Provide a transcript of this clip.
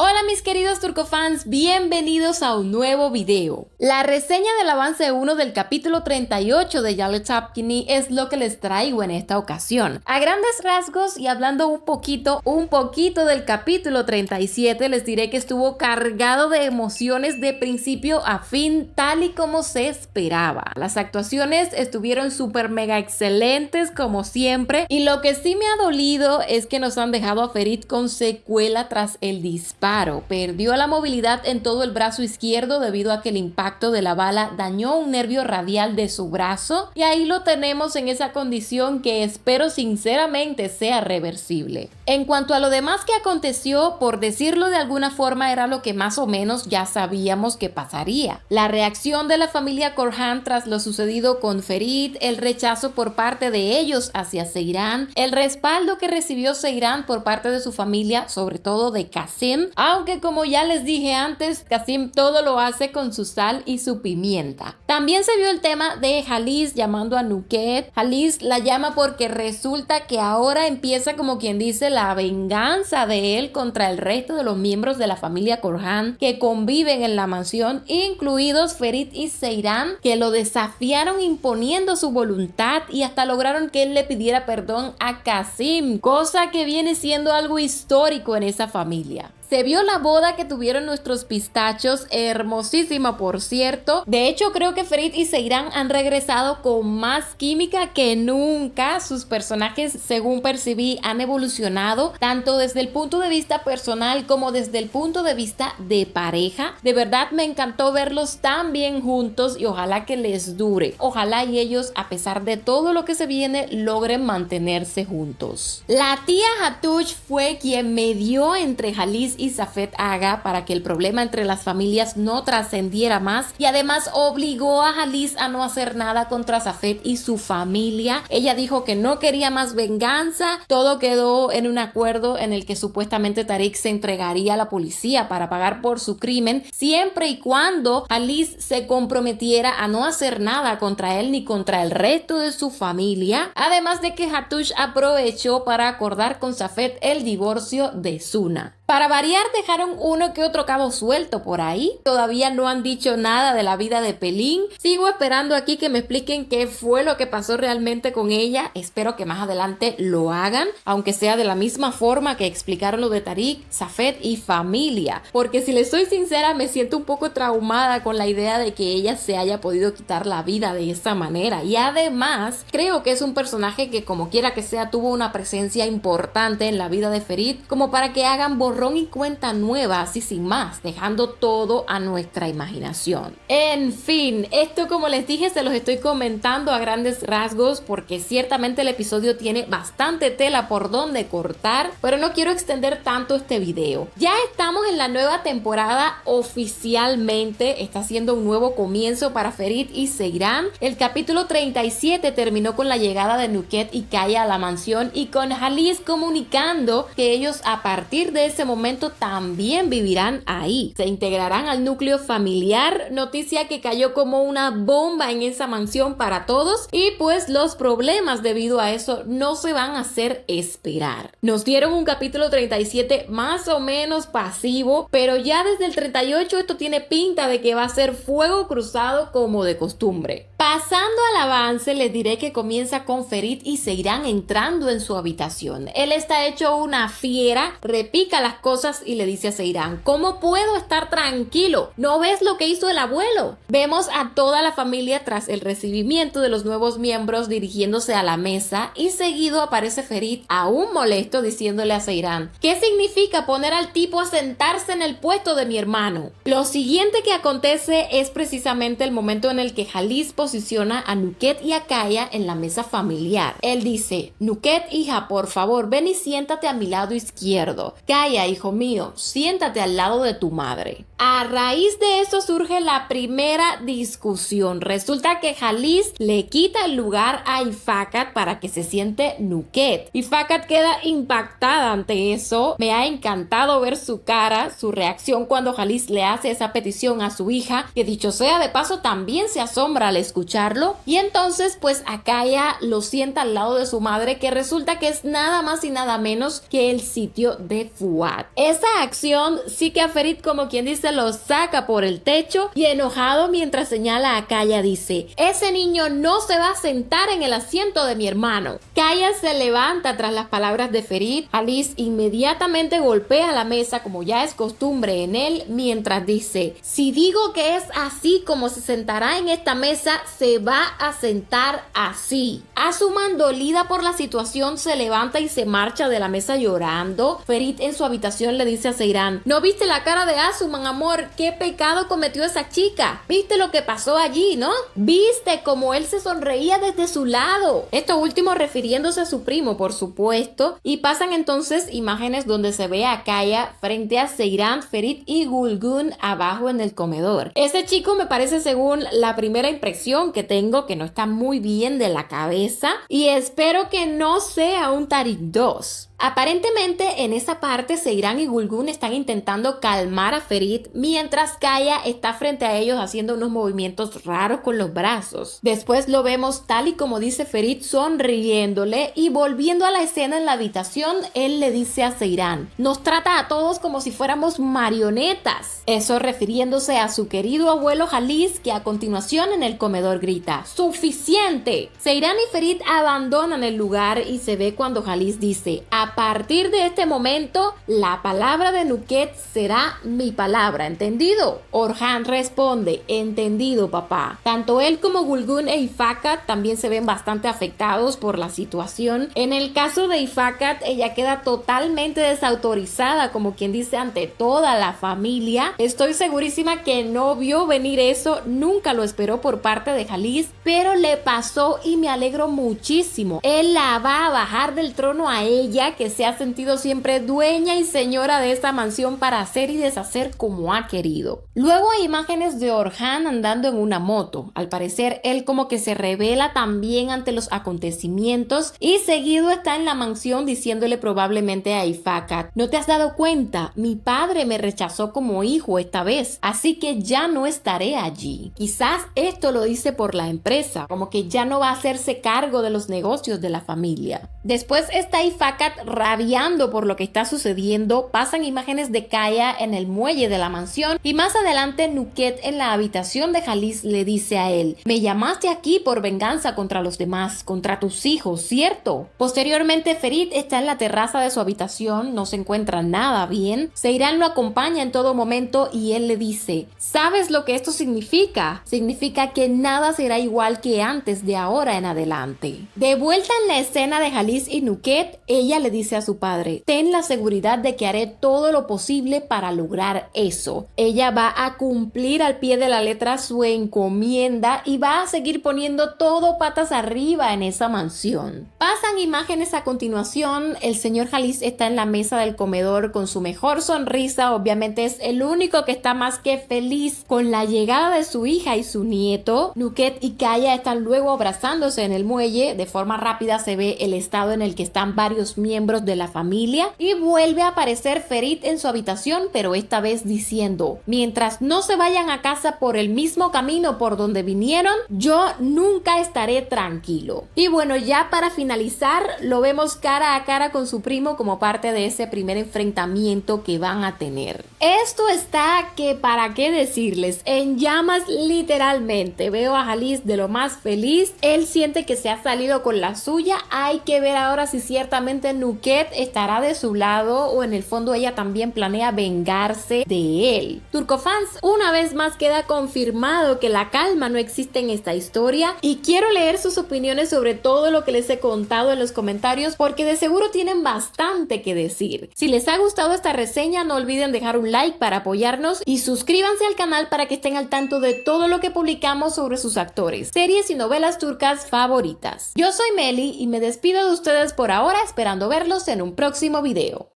Hola mis queridos turcofans, bienvenidos a un nuevo video. La reseña del avance 1 del capítulo 38 de Yellow Topkini es lo que les traigo en esta ocasión. A grandes rasgos y hablando un poquito del capítulo 37, les diré que estuvo cargado de emociones de principio a fin, tal y como se esperaba. Las actuaciones estuvieron súper mega excelentes como siempre, y lo que sí me ha dolido es que nos han dejado a Ferit con secuela tras el disparo. Perdió la movilidad en todo el brazo izquierdo debido a que el impacto de la bala dañó un nervio radial de su brazo, y ahí lo tenemos en esa condición que espero sinceramente sea reversible. En cuanto a lo demás que aconteció, por decirlo de alguna forma, era lo que más o menos ya sabíamos que pasaría. La reacción de la familia Korhan tras lo sucedido con Ferit, el rechazo por parte de ellos hacia Seyran, el respaldo que recibió Seyran por parte de su familia, sobre todo de Qasim, aunque como ya les dije antes, Qasim todo lo hace con su sal y su pimienta. También se vio el tema de Khalis llamando a Nuket. Khalis la llama porque resulta que ahora empieza, como quien dice, la venganza de él contra el resto de los miembros de la familia Korhan que conviven en la mansión, incluidos Ferit y Seyran, que lo desafiaron imponiendo su voluntad y hasta lograron que él le pidiera perdón a Qasim, cosa que viene siendo algo histórico en esa familia. Se vio la boda que tuvieron nuestros pistachos, hermosísima por cierto. De hecho, creo que Ferit y Seyran han regresado con más química que nunca. Sus personajes, según percibí, han evolucionado tanto desde el punto de vista personal como desde el punto de vista de pareja. De verdad me encantó verlos tan bien juntos y ojalá que les dure. Ojalá y ellos, a pesar de todo lo que se viene, logren mantenerse juntos. La tía Hattush fue quien medió entre Khalis y Safed Agha para que el problema entre las familias no trascendiera más, y además obligó a Khalis a no hacer nada contra Safed y su familia. Ella dijo que no quería más venganza. Todo quedó en un acuerdo en el que supuestamente Tariq se entregaría a la policía para pagar por su crimen, siempre y cuando Khalis se comprometiera a no hacer nada contra él ni contra el resto de su familia, además de que Hattush aprovechó para acordar con Safed el divorcio de Suna. Para variar, dejaron uno que otro cabo suelto por ahí. Todavía no han dicho nada de la vida de Pelin. Sigo esperando aquí que me expliquen qué fue lo que pasó realmente con ella. Espero que más adelante lo hagan, aunque sea de la misma forma que explicaron lo de Tariq, Safed y familia. Porque si les soy sincera, me siento un poco traumada con la idea de que ella se haya podido quitar la vida de esa manera. Y además, creo que es un personaje que, como quiera que sea, tuvo una presencia importante en la vida de Ferit, como para que hagan borrón y cuenta nueva, así sin más, dejando todo a nuestra imaginación. En fin, esto, como les dije, se los estoy comentando a grandes rasgos porque ciertamente el episodio tiene bastante tela por donde cortar, pero no quiero extender tanto este video. Ya estamos en la nueva temporada oficialmente, está siendo un nuevo comienzo para Ferit y Seyran. El capítulo 37 terminó con la llegada de Nuket y Kaya a la mansión y con Khalis comunicando que ellos a partir de ese momento también vivirán ahí. Se integrarán al núcleo familiar, noticia que cayó como una bomba en esa mansión para todos, y pues los problemas debido a eso no se van a hacer esperar. Nos dieron un capítulo 37 más o menos pasivo, pero ya desde el 38 esto tiene pinta de que va a ser fuego cruzado como de costumbre. Pasando al avance, les diré que comienza con Ferit y Seyran entrando en su habitación. Él está hecho una fiera, repica las cosas y le dice a Seyran: ¿cómo puedo estar tranquilo? ¿No ves lo que hizo el abuelo? Vemos a toda la familia tras el recibimiento de los nuevos miembros dirigiéndose a la mesa, y seguido aparece Ferit aún molesto diciéndole a Seyran: ¿qué significa poner al tipo a sentarse en el puesto de mi hermano? Lo siguiente que acontece es precisamente el momento en el que Khalis posiciona a Nuket y a Kaya en la mesa familiar. Él dice: Nuket, hija, por favor, ven y siéntate a mi lado izquierdo. Kaya, hijo mío, siéntate al lado de tu madre. A raíz de eso surge la primera discusión. Resulta que Khalis le quita el lugar a Ifakat para que se siente Nuket. Ifakat queda impactada ante eso. Me ha encantado ver su cara, su reacción cuando Khalis le hace esa petición a su hija, que dicho sea de paso también se asombra al escucharlo. Y entonces pues Kaya lo sienta al lado de su madre, que resulta que es nada más y nada menos que el sitio de Fuad. Fuad. Esa acción sí que a Ferit, como quien dice, lo saca por el techo y enojado mientras señala a Kaya dice: ese niño no se va a sentar en el asiento de mi hermano. Kaya se levanta tras las palabras de Ferit. Alice inmediatamente golpea la mesa como ya es costumbre en él mientras dice: si digo que es así como se sentará en esta mesa, se va a sentar así. Asuman, dolida por la situación, se levanta y se marcha de la mesa llorando. Ferit en su habitación le dice a Seyran: ¿no viste la cara de Asuman, amor? ¿Qué pecado cometió esa chica? ¿Viste lo que pasó allí, no? ¿Viste cómo él se sonreía desde su lado? Esto último refiriéndose a su primo, por supuesto. Y pasan entonces imágenes donde se ve a Kaya frente a Seyran, Ferit y Gulgun abajo en el comedor. Ese chico me parece, según la primera impresión que tengo, que no está muy bien de la cabeza y espero que no sea un Tariq 2. Aparentemente en esa parte Seyran y Gulgun están intentando calmar a Ferit mientras Kaya está frente a ellos haciendo unos movimientos raros con los brazos. Después lo vemos tal y como dice Ferit, sonriéndole, y volviendo a la escena en la habitación, él le dice a Seyran: nos trata a todos como si fuéramos marionetas. Eso refiriéndose a su querido abuelo Jalis, que a continuación en el comedor grita: ¡suficiente! Seyran y Ferit abandonan el lugar y se ve cuando Jalis dice: a partir de este momento, la palabra de Nuket será mi palabra, ¿entendido? Orhan responde: entendido, papá. Tanto él como Gulgun e Ifakat también se ven bastante afectados por la situación. En el caso de Ifakat, ella queda totalmente desautorizada, como quien dice, ante toda la familia. Estoy segurísima que no vio venir eso, nunca lo esperó por parte de Jalis, pero le pasó y me alegro muchísimo. Él la va a bajar del trono a ella, que se ha sentido siempre dueña y señora de esta mansión para hacer y deshacer como ha querido. Luego hay imágenes de Orhan andando en una moto. Al parecer él como que se revela también ante los acontecimientos y seguido está en la mansión diciéndole probablemente a Ifakat: ¿no te has dado cuenta? Mi padre me rechazó como hijo esta vez, así que ya no estaré allí. Quizás esto lo dice por la empresa, como que ya no va a hacerse cargo de los negocios de la familia. Después está Ifakat rabiando por lo que está sucediendo. Pasan imágenes de Kaya en el muelle de la mansión y más adelante Nuket en la habitación de Jalis le dice a él: me llamaste aquí por venganza contra los demás, contra tus hijos, ¿cierto? Posteriormente Ferit está en la terraza de su habitación, no se encuentra nada bien. Seyran lo acompaña en todo momento y él le dice: ¿sabes lo que esto significa? Significa que nada será igual que antes de ahora en adelante. De vuelta en la escena de Jalis y Nuket, ella le dice a su padre: ten la seguridad de que haré todo lo posible para lograr eso. Ella va a cumplir al pie de la letra su encomienda y va a seguir poniendo todo patas arriba en esa mansión. Pasan imágenes a continuación. El señor Jalis está en la mesa del comedor con su mejor sonrisa. Obviamente es el único que está más que feliz con la llegada de su hija y su nieto. Nuket y Kaya están luego abrazándose en el muelle. De forma rápida se ve el estado en el que están varios miembros de la familia y vuelve a aparecer Ferit en su habitación, pero esta vez diciendo: mientras no se vayan a casa por el mismo camino por donde vinieron, yo nunca estaré tranquilo. Y bueno, ya para finalizar, lo vemos cara a cara con su primo como parte de ese primer enfrentamiento que van a tener. Esto está que para qué decirles, en llamas literalmente. Veo a Jalis de lo más feliz, él siente que se ha salido con la suya. Hay que ver ahora si ciertamente Nuket estará de su lado o en el fondo ella también planea vengarse de él. Turcofans, una vez más queda confirmado que la calma no existe en esta historia y quiero leer sus opiniones sobre todo lo que les he contado en los comentarios porque de seguro tienen bastante que decir. Si les ha gustado esta reseña, no olviden dejar un like para apoyarnos y suscríbanse al canal para que estén al tanto de todo lo que publicamos sobre sus actores, series y novelas turcas favoritas. Yo soy Meli y me despido de ustedes por ahora, esperando verlos en un próximo video.